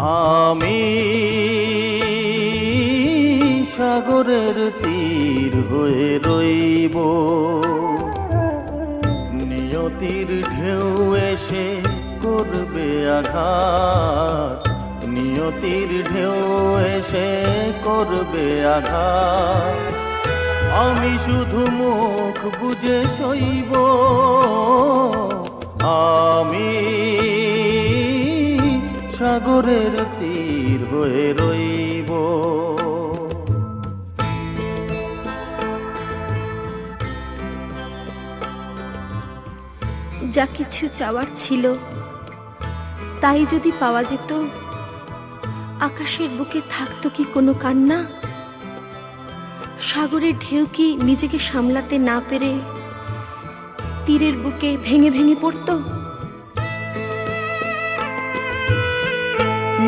আমি সাগরের তীর হয়ে রইব, নিয়তির ঢেউ এসে করবে আঘাত, নিয়তির ঢেউ এসে করবে আঘাত। আমি শুধু মুখ বুজে সইব, আমি সাগরের তীর হয়ে রইব। যা কিছু চাওয়ার ছিল তাই যদি পাওয়া যেত, আকাশের বুকে থাকতো কি কোনো কান্না? সাগরের ঢেউ কি নিজেকে সামলাতে না পেরে তীরের বুকে ভেঙে ভেঙে পড়তো?